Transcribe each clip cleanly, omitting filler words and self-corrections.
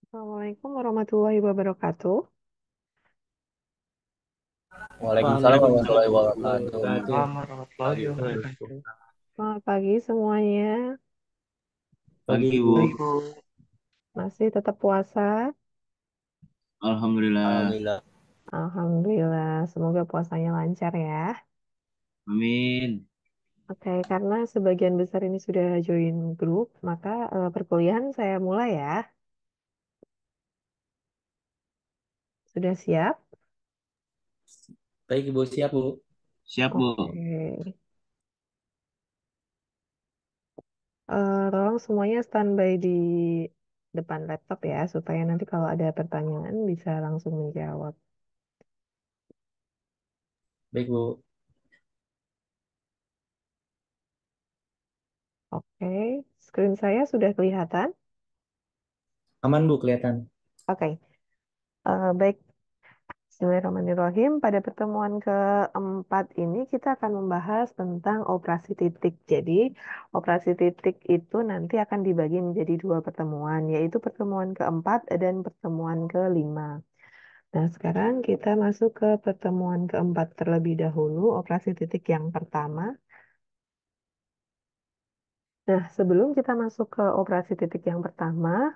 Assalamualaikum warahmatullahi wabarakatuh. Waalaikumsalam Waalaikumsalam warahmatullahi warahmatullahi wabarakatuh. wabarakatuh. Warahmatullahi wabarakatuh. Selamat pagi semuanya. Pagi, Pagi, Bu. Bu. Ibu. Masih tetap puasa? Alhamdulillah. Alhamdulillah. Alhamdulillah. Semoga puasanya lancar ya. Amin. Oke, karena sebagian besar ini sudah join grup, maka perkuliahan saya mulai ya. Sudah siap? Baik, Ibu. Siap, Bu. Siap, Oke. Bu. Tolong semuanya standby di depan laptop ya, supaya nanti kalau ada pertanyaan bisa langsung menjawab. Baik, Bu. Oke, screen saya sudah kelihatan. Aman, Bu, kelihatan. Oke, baik. Bismillahirrahmanirrahim. Pada pertemuan keempat ini kita akan membahas tentang operasi titik. Jadi, operasi titik itu nanti akan dibagi menjadi dua pertemuan, yaitu pertemuan keempat dan pertemuan kelima. Nah, sekarang kita masuk ke pertemuan keempat terlebih dahulu, operasi titik yang pertama. Nah, sebelum kita masuk ke operasi titik yang pertama,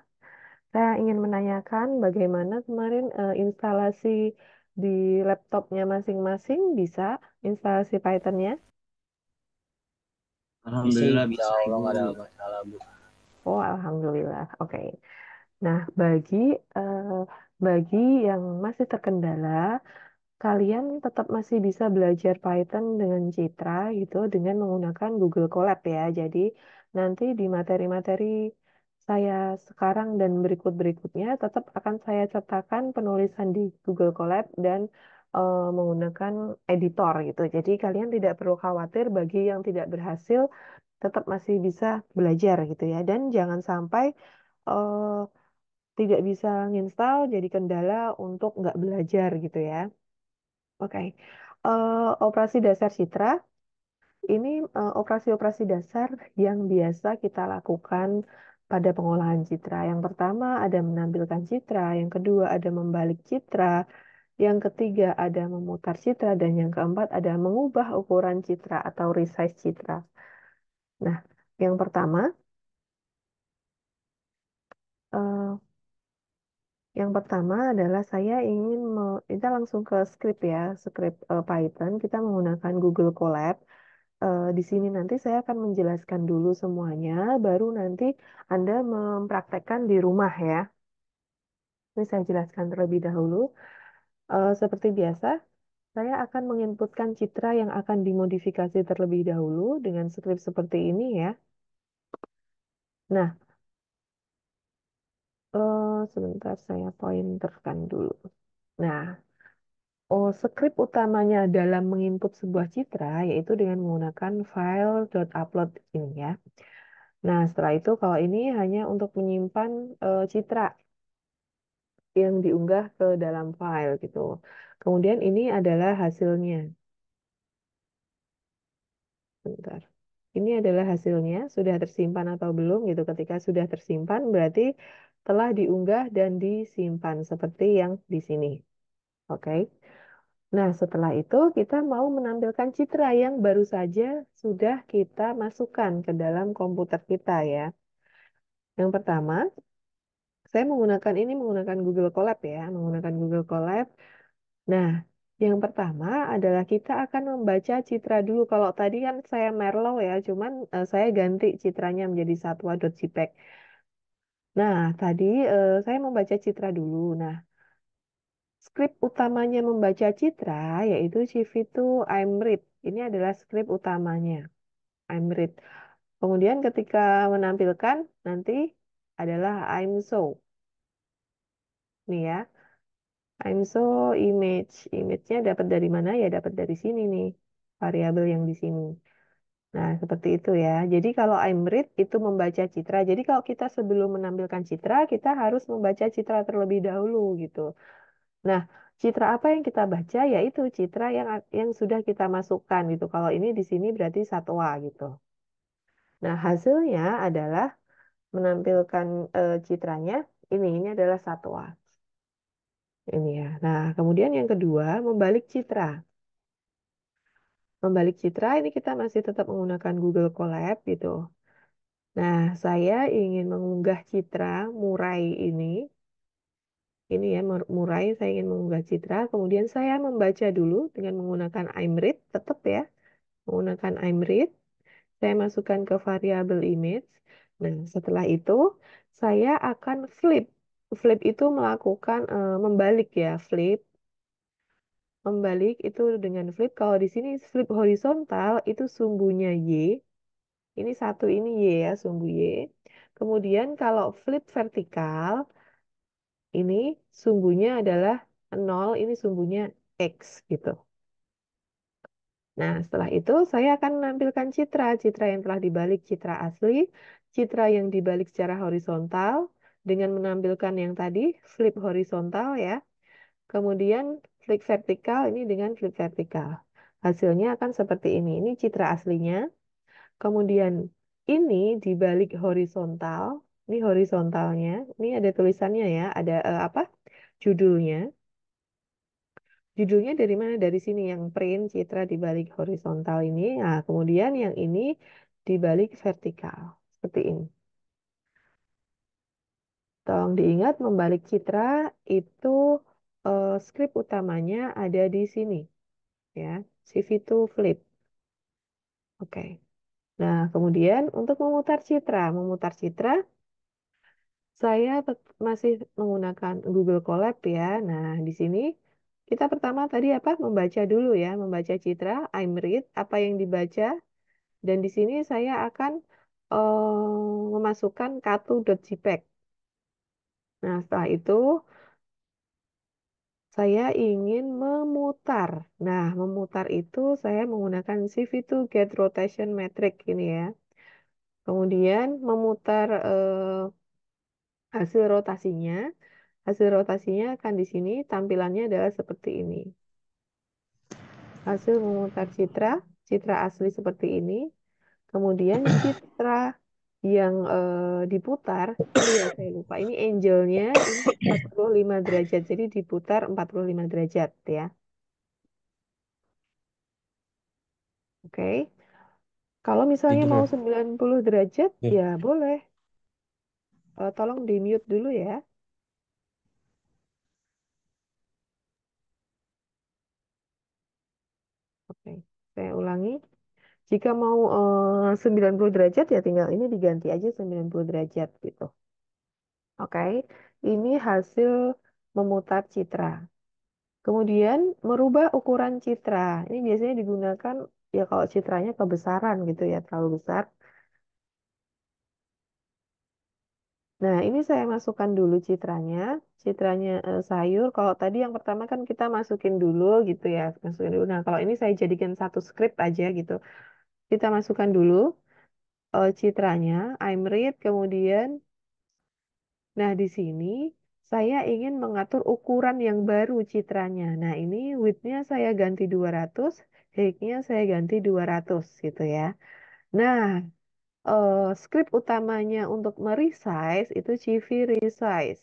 saya ingin menanyakan bagaimana kemarin instalasi di laptopnya masing-masing bisa instalasi Python-nya? Bisa, Alhamdulillah insya bisa, Allah Ibu. nggak ada masalah, Bu. Oh, alhamdulillah. Oke. Nah, eh, bagi yang masih terkendala, kalian tetap masih bisa belajar Python dengan Citra gitu dengan menggunakan Google Colab ya. Jadi nanti di materi-materi saya sekarang dan berikut-berikutnya tetap akan saya sertakan penulisan di Google Colab dan menggunakan editor gitu. Jadi kalian tidak perlu khawatir bagi yang tidak berhasil tetap masih bisa belajar gitu ya. Dan jangan sampai eh, tidak bisa nginstal jadi kendala untuk nggak belajar gitu ya. Oke. Operasi dasar citra ini operasi-operasi dasar yang biasa kita lakukan pada pengolahan citra. Yang pertama ada menampilkan citra, yang kedua ada membalik citra, yang ketiga ada memutar citra, dan yang keempat ada mengubah ukuran citra atau resize citra. Nah, yang pertama, eh, adalah saya ingin kita langsung ke script ya, script Python. Kita menggunakan Google Colab. Di sini nanti saya akan menjelaskan dulu semuanya, baru nanti Anda mempraktekkan di rumah ya. Ini saya jelaskan terlebih dahulu. Seperti biasa, saya akan menginputkan citra yang akan dimodifikasi terlebih dahulu dengan script seperti ini ya. Nah, sebentar saya pointerkan dulu. Nah, script utamanya dalam menginput sebuah citra yaitu dengan menggunakan file.upload ini ya. Nah, setelah itu kalau ini hanya untuk menyimpan citra yang diunggah ke dalam file gitu. Kemudian ini adalah hasilnya. Bentar. Ini adalah hasilnya, sudah tersimpan atau belum gitu. Ketika sudah tersimpan berarti telah diunggah dan disimpan seperti yang di sini. Oke. Nah, setelah itu kita mau menampilkan citra yang baru saja sudah kita masukkan ke dalam komputer kita ya. Yang pertama, saya menggunakan ini menggunakan Google Colab ya, menggunakan Google Colab. Nah, yang pertama adalah kita akan membaca citra dulu. Kalau tadi kan saya Merlot ya, cuman saya ganti citranya menjadi satwa.jpg. Nah, tadi saya membaca citra dulu. Nah, skrip utamanya membaca citra yaitu Civitu IMRIT. Ini adalah skrip utamanya, IMRIT. Kemudian ketika menampilkan nanti adalah IMSO. Nih ya, IMSO image. Image-nya dapat dari mana ya? Dapat dari sini nih, variabel yang di sini. Nah, seperti itu ya. Jadi kalau I'm read itu membaca citra. Jadi kalau kita sebelum menampilkan citra, kita harus membaca citra terlebih dahulu gitu. Nah, citra apa yang kita baca? Yaitu citra yang sudah kita masukkan gitu. Kalau ini di sini berarti satwa gitu. Nah, hasilnya adalah menampilkan citranya. Ini adalah satwa. Ini ya. Nah, kemudian yang kedua, membalik citra. Membalik citra ini kita masih tetap menggunakan Google Colab gitu. Nah, saya ingin mengunggah citra murai ini. Ini ya, murai saya ingin mengunggah citra. Kemudian saya membaca dulu dengan menggunakan IMRead, tetap ya. Menggunakan IMRead. Saya masukkan ke variabel image. Nah, setelah itu saya akan flip. Flip itu melakukan membalik ya, flip. Membalik itu dengan flip. Kalau di sini flip horizontal itu sumbunya Y. Ini satu ini Y ya, sumbu Y. Kemudian kalau flip vertikal, ini sumbunya adalah 0, ini sumbunya X gitu. Nah, setelah itu saya akan menampilkan citra, citra yang telah dibalik citra asli, citra yang dibalik secara horizontal, dengan menampilkan yang tadi flip horizontal ya. Kemudian flip vertikal ini dengan flip vertikal. Hasilnya akan seperti ini. Ini citra aslinya. Kemudian ini dibalik horizontal. Ini horizontalnya. Ini ada tulisannya ya. Ada apa? Judulnya. Judulnya dari mana? Dari sini yang print citra dibalik horizontal ini. Nah, kemudian yang ini dibalik vertikal. Seperti ini. Tolong diingat membalik citra itu script utamanya ada di sini ya. CV2 flip. Oke. Nah, kemudian untuk memutar citra saya masih menggunakan Google Colab ya. Nah, di sini kita pertama tadi apa? Membaca dulu ya, membaca citra, I'm read apa yang dibaca. Dan di sini saya akan memasukkan kartu.jpg. Nah, setelah itu saya ingin memutar. Nah, memutar itu saya menggunakan CV2 Get Rotation Metric ini ya. Kemudian memutar hasil rotasinya. Hasil rotasinya akan di sini tampilannya adalah seperti ini. Hasil memutar citra, citra asli seperti ini. Kemudian citra yang diputar, ini ya saya lupa, ini angelnya ini 45 derajat, jadi diputar 45 derajat ya. Oke, kalau misalnya Tidur mau ya? 90 derajat, Ya. ya boleh. Tolong di mute dulu ya. Oke, saya ulangi. Jika mau 90 derajat ya tinggal ini diganti aja 90 derajat gitu. Oke, ini hasil memutar citra. Kemudian merubah ukuran citra. Ini biasanya digunakan ya kalau citranya kebesaran gitu ya, terlalu besar. Nah, ini saya masukkan dulu citranya. Citranya sayur. Kalau tadi yang pertama kan kita masukin dulu gitu ya, masukin dulu. Nah, kalau ini saya jadikan satu script aja gitu. Kita masukkan dulu citranya, I'm read, kemudian nah, di sini saya ingin mengatur ukuran yang baru citranya. Nah, ini width-nya saya ganti 200, height-nya saya ganti 200 gitu ya. Nah, script utamanya untuk meresize itu CV resize.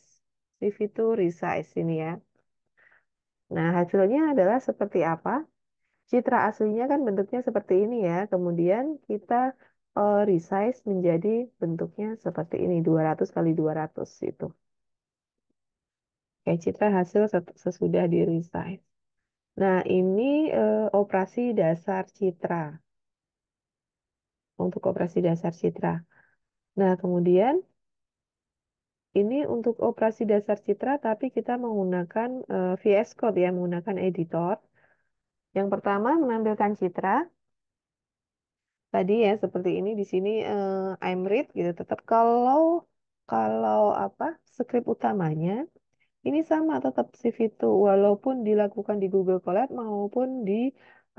CV2 resize ini ya. Nah, hasilnya adalah seperti apa? Citra aslinya kan bentuknya seperti ini ya. Kemudian kita resize menjadi bentuknya seperti ini, 200 kali 200 itu. Oke, citra hasil sesudah di resize. Nah, ini operasi dasar citra. Untuk operasi dasar citra. Nah, kemudian ini untuk operasi dasar citra, tapi kita menggunakan VS Code ya, menggunakan editor. Yang pertama, menampilkan citra. Tadi ya, seperti ini di sini I'm read gitu. Tetap kalau kalau apa script utamanya ini sama tetap CV2 walaupun dilakukan di Google Colab maupun di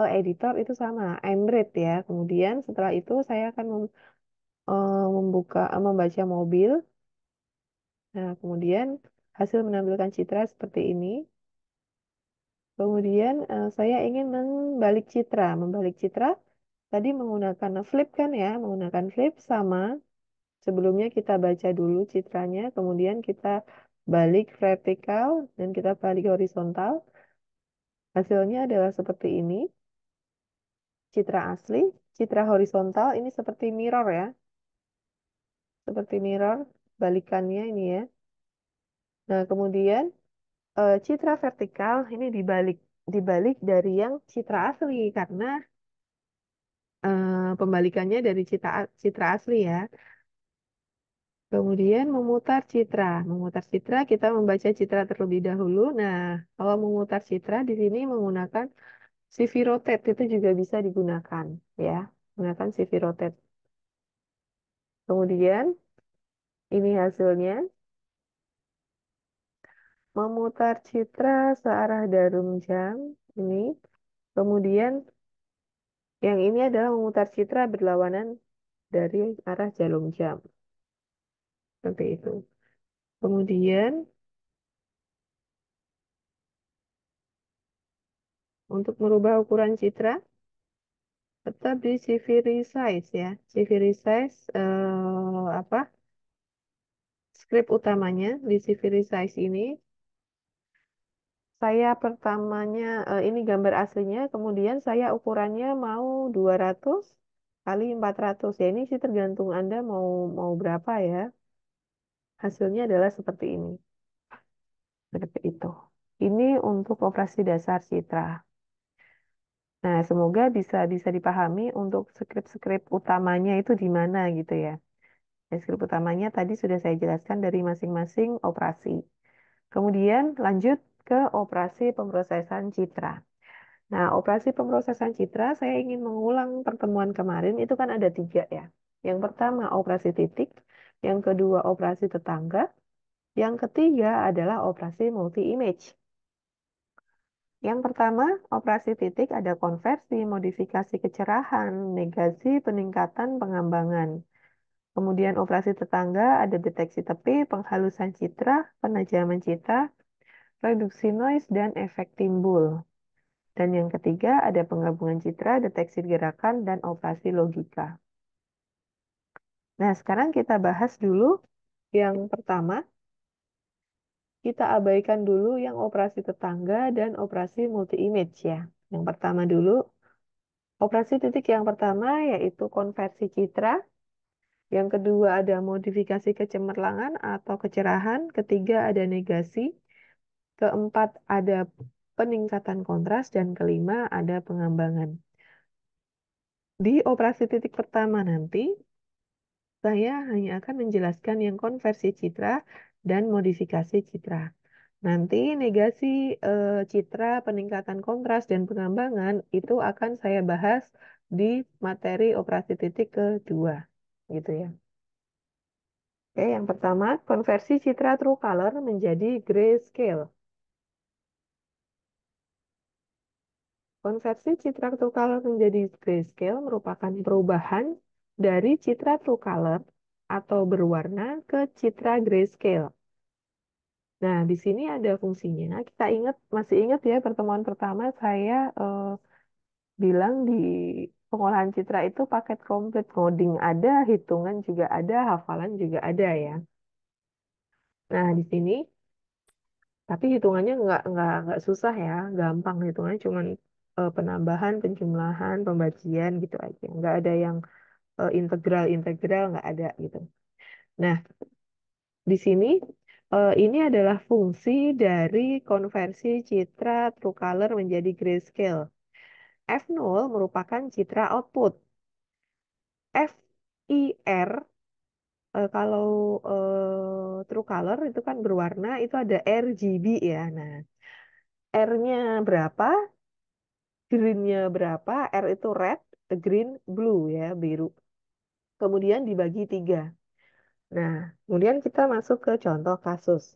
editor itu sama, Emrit ya. Kemudian setelah itu saya akan membaca mobil. Nah, kemudian hasil menampilkan citra seperti ini. Kemudian saya ingin membalik citra. Membalik citra tadi menggunakan flip kan ya, menggunakan flip sama. Sebelumnya kita baca dulu citranya, kemudian kita balik vertikal dan kita balik horizontal. Hasilnya adalah seperti ini, citra asli. Citra horizontal ini seperti mirror ya, seperti mirror, balikannya ini ya. Nah, kemudian citra vertikal ini dibalik dari yang citra asli karena pembalikannya dari citra asli ya. Kemudian memutar citra kita membaca citra terlebih dahulu. Nah, kalau memutar citra di sini menggunakan CV rotate itu juga bisa digunakan ya, menggunakan CV rotate. Kemudian ini hasilnya memutar citra searah jarum jam ini. Kemudian yang ini adalah memutar citra berlawanan dari arah jarum jam. Seperti itu. Kemudian untuk merubah ukuran citra tetap di CV resize ya. CV resize apa? Script utamanya di CV resize ini saya pertamanya ini gambar aslinya, kemudian saya ukurannya mau 200 kali 400 ya. Ini sih tergantung Anda mau mau berapa ya. Hasilnya adalah seperti ini. Seperti itu. Ini untuk operasi dasar citra. Nah, semoga bisa bisa dipahami untuk skrip-skrip utamanya itu di mana gitu ya. Ya, skrip utamanya tadi sudah saya jelaskan dari masing-masing operasi. Kemudian lanjut ke operasi pemrosesan citra. Nah, operasi pemrosesan citra saya ingin mengulang pertemuan kemarin itu kan ada 3 ya. Yang pertama operasi titik, yang kedua operasi tetangga, yang ketiga adalah operasi multi-image. Yang pertama, operasi titik ada konversi, modifikasi kecerahan, negasi, peningkatan, pengembangan. Kemudian operasi tetangga ada deteksi tepi, penghalusan citra, penajaman citra, reduksi noise, dan efek timbul. Dan yang ketiga ada penggabungan citra, deteksi gerakan, dan operasi logika. Nah, sekarang kita bahas dulu yang pertama. Kita abaikan dulu yang operasi tetangga dan operasi multi-image ya. Yang pertama dulu, operasi titik yang pertama yaitu konversi citra. Yang kedua ada modifikasi kecemerlangan atau kecerahan. Ketiga ada negasi. Keempat ada peningkatan kontras. Dan kelima ada pengembangan. Di operasi titik pertama nanti, saya hanya akan menjelaskan yang konversi citra dan modifikasi citra. Nanti negasi citra, peningkatan kontras, dan pengembangan itu akan saya bahas di materi operasi titik kedua. Gitu ya. Oke, yang pertama, konversi citra true color menjadi grayscale. Konversi citra true color menjadi grayscale merupakan perubahan dari citra true color atau berwarna ke citra grayscale. Nah, di sini ada fungsinya. Kita masih ingat ya pertemuan pertama saya bilang di pengolahan citra itu paket komplit coding ada, hitungan juga ada, hafalan juga ada ya. Nah, di sini tapi hitungannya nggak susah ya, gampang hitungannya cuman penambahan, penjumlahan, pembagian gitu aja. Nggak ada yang integral nggak ada gitu. Nah, di sini ini adalah fungsi dari konversi citra true color menjadi grayscale. F0 merupakan citra output. FIR kalau true color itu kan berwarna itu ada RGB ya. Nah, R-nya berapa, green-nya berapa, R itu red, green, blue ya, biru. Kemudian dibagi 3. Nah, kemudian kita masuk ke contoh kasus.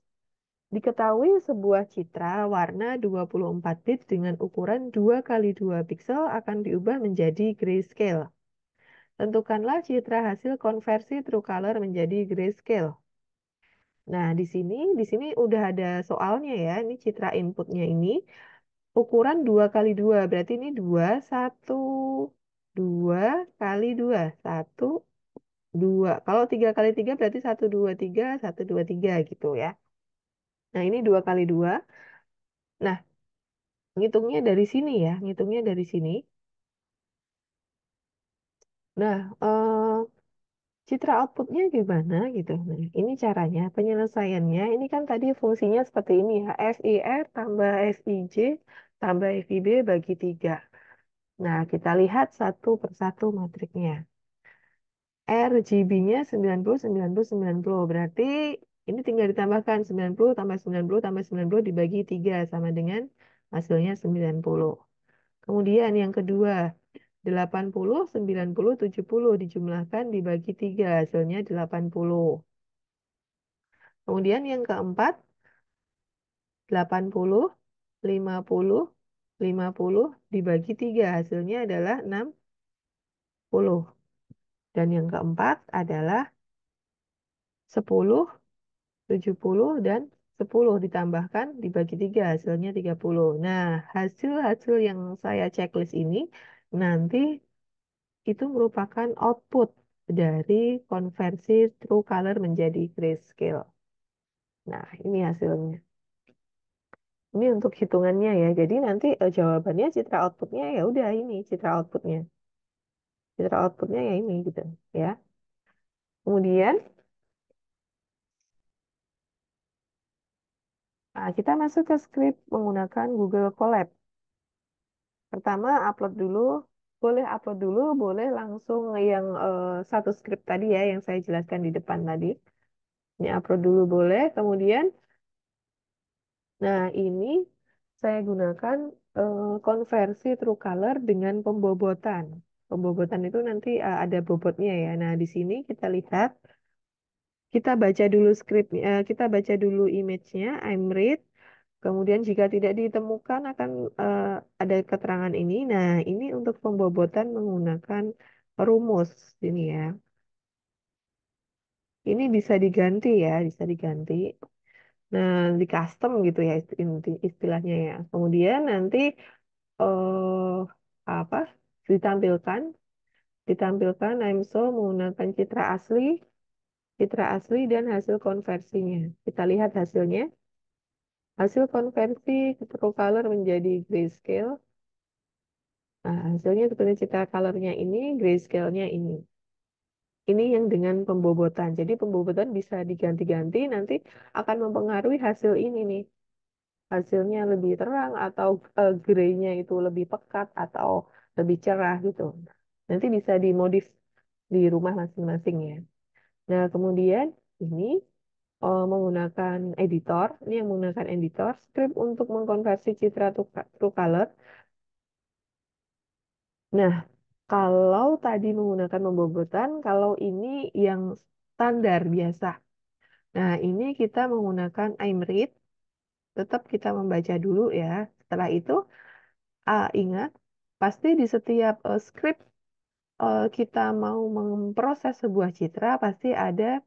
Diketahui sebuah citra warna 24 bit dengan ukuran 2 kali 2 piksel akan diubah menjadi grayscale. Tentukanlah citra hasil konversi true color menjadi grayscale. Nah, di sini udah ada soalnya ya. Ini citra inputnya ini ukuran 2 kali 2. Berarti ini 2, 1, 2 kali 2. 1, 2. Kalau 3 kali 3 berarti 1, 2, 3 gitu ya. Nah, ini 2 kali 2. Nah, ngitungnya dari sini ya, ngitungnya dari sini. Nah, citra outputnya gimana gitu. Nah, ini caranya, penyelesaiannya. Ini kan tadi fungsinya seperti ini ya. FIR tambah FIJ tambah FIB bagi 3. Nah, kita lihat satu persatu matriknya. RGB-nya 90, 90, 90. Berarti ini tinggal ditambahkan 90 tambah 90 tambah 90 dibagi 3 sama dengan hasilnya 90. Kemudian yang kedua, 80, 90, 70 dijumlahkan dibagi 3 hasilnya 80. Kemudian yang keempat, 80, 50, 50 dibagi 3 hasilnya adalah 60. Dan yang keempat adalah 10, 70 dan 10 ditambahkan dibagi 3 hasilnya 30. Nah, hasil-hasil yang saya checklist ini nanti itu merupakan output dari konversi true color menjadi grayscale. Nah, ini hasilnya. Ini untuk hitungannya ya. Jadi nanti jawabannya citra outputnya ya udah ini citra outputnya. Citra outputnya ya ini gitu ya. Kemudian kita masuk ke script menggunakan Google Colab. Pertama upload dulu, boleh langsung yang satu script tadi ya yang saya jelaskan di depan tadi. Ini upload dulu boleh. Kemudian, nah ini saya gunakan konversi true color dengan pembobotan. Pembobotan itu nanti ada bobotnya ya. Nah di sini kita lihat, kita baca dulu script, kita baca dulu image-nya, I'm read. Kemudian jika tidak ditemukan akan eh, ada keterangan ini. Nah, ini untuk pembobotan menggunakan rumus ini ya. Ini bisa diganti ya, bisa diganti. Nah, di custom gitu ya istilahnya ya. Kemudian nanti eh apa? Ditampilkan, ditampilkan IMSO menggunakan citra asli dan hasil konversinya. Kita lihat hasilnya. Hasil konversi true color menjadi grayscale. Nah, hasilnya seperti citra colornya ini, grayscale-nya ini. Ini yang dengan pembobotan. Jadi pembobotan bisa diganti-ganti, nanti akan mempengaruhi hasil ini nih. Hasilnya lebih terang atau gray-nya itu lebih pekat atau lebih cerah gitu. Nanti bisa dimodif di rumah masing-masing ya. Nah, kemudian ini menggunakan editor. Ini yang menggunakan editor, script untuk mengkonversi citra true color. Nah, kalau tadi menggunakan pembobotan, kalau ini yang standar biasa. Nah, ini kita menggunakan IMRead, tetap kita membaca dulu ya. Setelah itu, ingat, pasti di setiap script kita mau memproses sebuah citra, pasti ada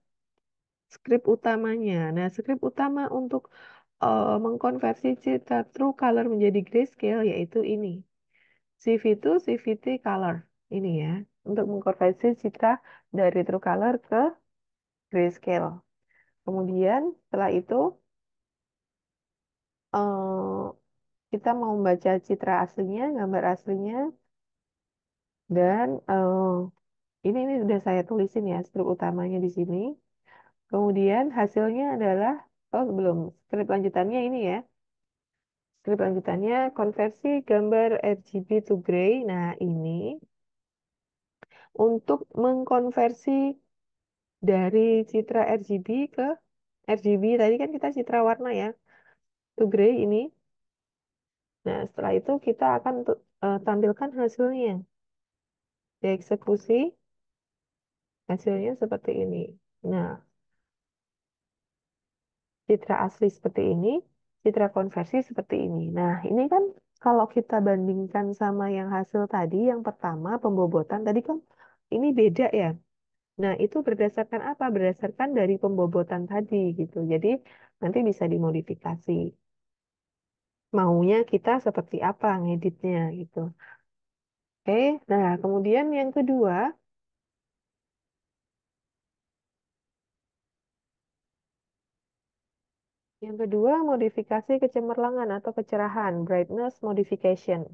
script utamanya. Nah, script utama untuk mengkonversi citra true color menjadi grayscale yaitu ini. CV2, CVT color. Ini ya, untuk mengkonversi citra dari true color ke grayscale. Kemudian setelah itu kita mau membaca citra aslinya, gambar aslinya, dan ini sudah saya tulisin ya, struk utamanya di sini. Kemudian hasilnya adalah, oh belum, strip lanjutannya ini ya. Strip lanjutannya konversi gambar RGB to gray. Nah ini untuk mengkonversi dari citra RGB ke RGB tadi kan kita citra warna ya, to gray ini. Nah, setelah itu kita akan tampilkan hasilnya. Dieksekusi, hasilnya seperti ini. Nah, citra asli seperti ini, citra konversi seperti ini. Nah, ini kan kalau kita bandingkan sama yang hasil tadi, yang pertama pembobotan tadi kan ini beda ya. Nah, itu berdasarkan apa? Berdasarkan dari pembobotan tadi gitu. Jadi nanti bisa dimodifikasi. Maunya kita seperti apa ngeditnya gitu. Oke, nah kemudian yang kedua, Yang kedua, modifikasi kecemerlangan atau kecerahan, brightness modification.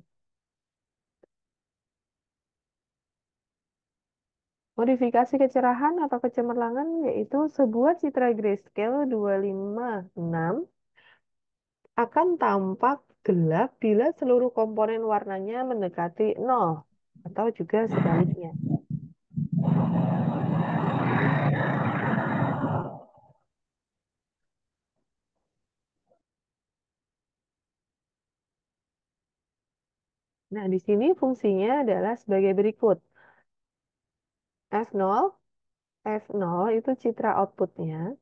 Modifikasi kecerahan atau kecemerlangan yaitu sebuah citra grayscale 256 akan tampak gelap bila seluruh komponen warnanya mendekati 0 atau juga sebaliknya. Nah, di sini fungsinya adalah sebagai berikut. F0, F0 itu citra outputnya,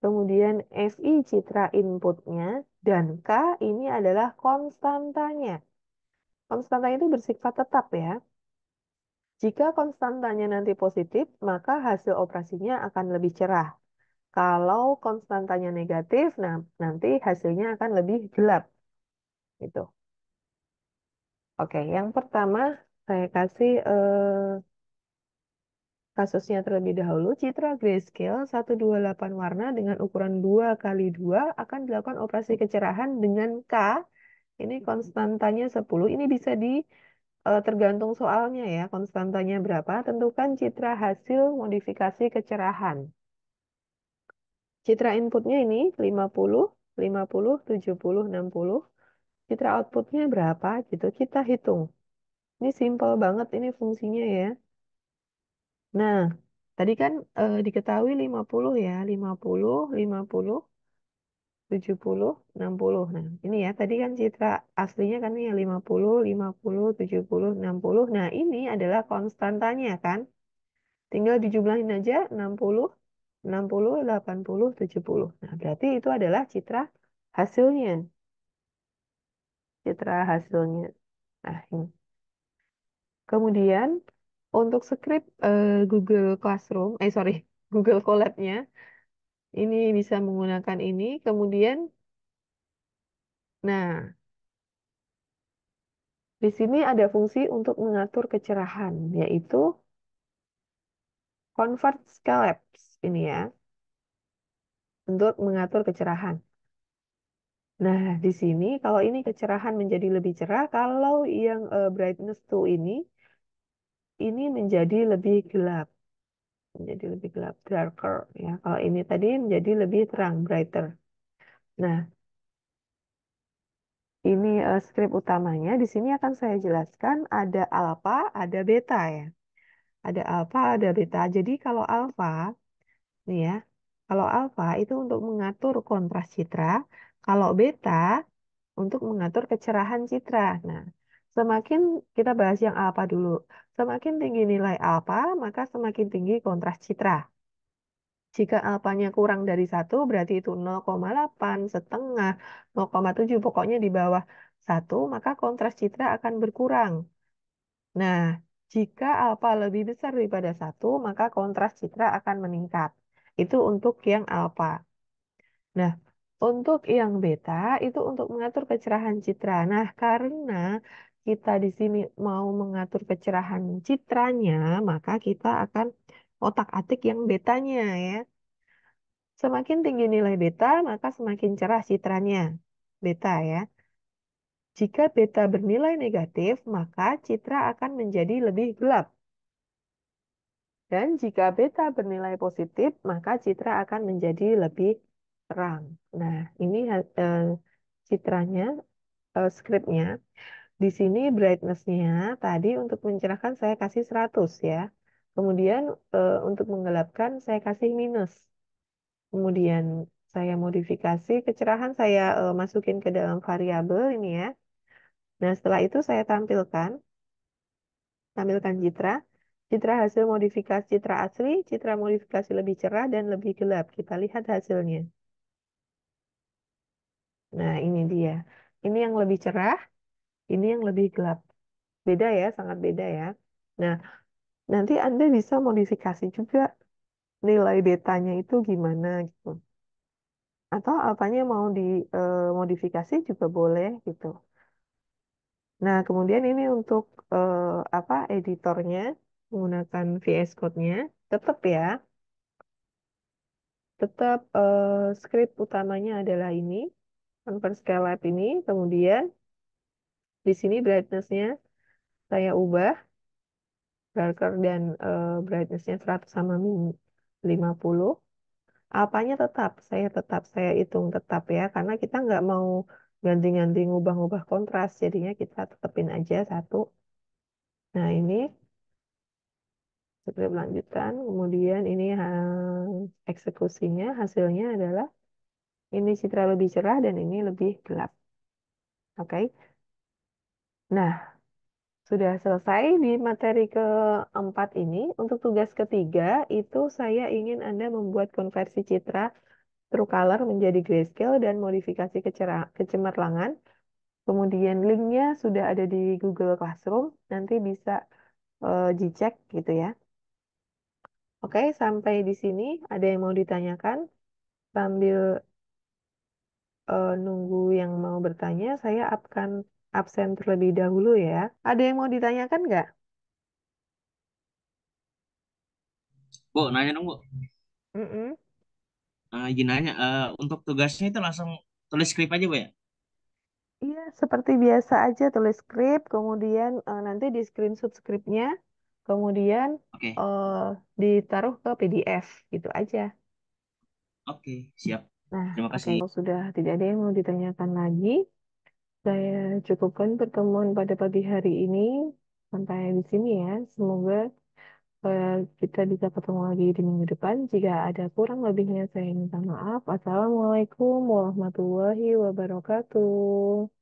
kemudian FI citra inputnya, dan K ini adalah konstantanya. Konstanta itu bersifat tetap ya. Jika konstantanya nanti positif, maka hasil operasinya akan lebih cerah. Kalau konstantanya negatif, nah nanti hasilnya akan lebih gelap. Gitu. Oke, yang pertama saya kasih kasusnya terlebih dahulu. Citra grayscale 128 warna dengan ukuran 2 kali 2 akan dilakukan operasi kecerahan dengan K. Ini konstantanya 10. Ini bisa tergantung soalnya ya, konstantanya berapa. Tentukan citra hasil modifikasi kecerahan. Citra inputnya ini 50, 50, 70, 60. Citra outputnya berapa gitu. Kita hitung. Ini simple banget ini fungsinya ya. Nah, tadi kan diketahui 50 ya. 50, 50, 70, 60. Nah, ini ya. Tadi kan citra aslinya kan ini ya 50, 50, 70, 60. Nah, ini adalah konstantanya kan. Tinggal dijumlahin aja 60, 60, 80, 70. Nah, berarti itu adalah citra hasilnya. Citra hasilnya. Nah, ini. Kemudian untuk script Google Classroom, sorry, Google Colab-nya, ini bisa menggunakan ini. Kemudian, nah, di sini ada fungsi untuk mengatur kecerahan, yaitu convert scalars ini ya, untuk mengatur kecerahan. Nah, di sini kalau ini kecerahan menjadi lebih cerah, kalau yang brightness to ini menjadi lebih gelap, menjadi lebih gelap, darker ya. Kalau ini tadi menjadi lebih terang, brighter. Nah, ini skrip utamanya. Di sini akan saya jelaskan ada alfa, ada beta ya. Ada alfa, ada beta. Jadi kalau alfa, nih ya, kalau alfa itu untuk mengatur kontras citra, kalau beta untuk mengatur kecerahan citra. Nah, semakin kita bahas yang alfa dulu. Semakin tinggi nilai alfa, maka semakin tinggi kontras citra. Jika alfanya kurang dari satu, berarti itu 0,8, setengah, 0,7, pokoknya di bawah satu, maka kontras citra akan berkurang. Nah, jika alfa lebih besar daripada satu, maka kontras citra akan meningkat. Itu untuk yang alfa. Nah, untuk yang beta itu untuk mengatur kecerahan citra. Nah, karena kita di sini mau mengatur kecerahan citranya, maka kita akan otak-atik yang betanya ya. Semakin tinggi nilai beta, maka semakin cerah citranya. Beta ya. Jika beta bernilai negatif, maka citra akan menjadi lebih gelap. Dan jika beta bernilai positif, maka citra akan menjadi lebih terang. Nah, ini citranya, skripnya. Di sini brightness-nya tadi untuk mencerahkan saya kasih 100 ya. Kemudian untuk menggelapkan saya kasih minus. Kemudian saya modifikasi kecerahan saya masukin ke dalam variabel ini ya. Nah, setelah itu saya tampilkan citra. Citra hasil modifikasi citra asli, citra modifikasi lebih cerah dan lebih gelap. Kita lihat hasilnya. Nah, ini dia. Ini yang lebih cerah, ini yang lebih gelap. Beda ya, sangat beda ya. Nah, nanti Anda bisa modifikasi juga nilai betanya itu gimana gitu. Atau apanya mau dimodifikasi juga boleh gitu. Nah, kemudian ini untuk apa editornya menggunakan VS Code-nya tetap ya. tetap script utamanya adalah ini, Convert Skylab ini. Kemudian di sini brightness-nya saya ubah, darker dan brightness-nya 100 sama 50. Apanya tetap saya hitung tetap ya, karena kita nggak mau ganti-ganti ngubah-ngubah kontras, jadinya kita tetepin aja satu. Nah ini script lanjutan, kemudian ini eksekusinya, hasilnya adalah ini citra lebih cerah dan ini lebih gelap. Oke. Nah, sudah selesai di materi keempat ini. Untuk tugas ketiga, itu saya ingin Anda membuat konversi citra True Color menjadi grayscale dan modifikasi kecemerlangan. Kemudian linknya sudah ada di Google Classroom. Nanti bisa dicek gitu ya. Oke, sampai di sini ada yang mau ditanyakan? Sambil nunggu yang mau bertanya, saya akan absen terlebih dahulu ya. Ada yang mau ditanyakan nggak? Bu, nanya dong, Bu. Mm-mm. Izin nanya, untuk tugasnya itu langsung tulis skrip aja, Bu ya? Iya, seperti biasa aja tulis skrip, kemudian nanti di screenshot skripnya, kemudian Oke, eh, ditaruh ke PDF gitu aja. oke, siap. Nah, Terima oke, kasih. kalau sudah tidak ada yang mau ditanyakan lagi, saya cukupkan pertemuan pada pagi hari ini sampai di sini ya. Semoga kita bisa ketemu lagi di minggu depan. Jika ada kurang lebihnya, saya minta maaf. Assalamualaikum warahmatullahi wabarakatuh.